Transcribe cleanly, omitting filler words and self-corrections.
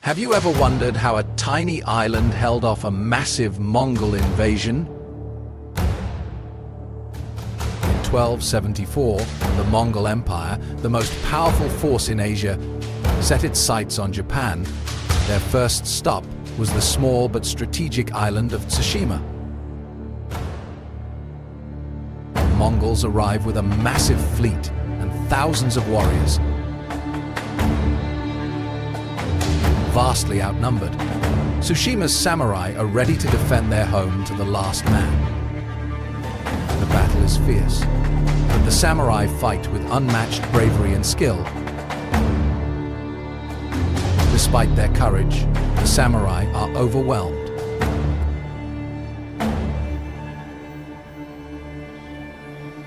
Have you ever wondered how a tiny island held off a massive Mongol invasion? In 1274, the Mongol Empire, the most powerful force in Asia, set its sights on Japan. Their first stop was the small but strategic island of Tsushima. The Mongols arrived with a massive fleet and thousands of warriors. Vastly outnumbered, Tsushima's samurai are ready to defend their home to the last man. The battle is fierce, but the samurai fight with unmatched bravery and skill. Despite their courage, the samurai are overwhelmed.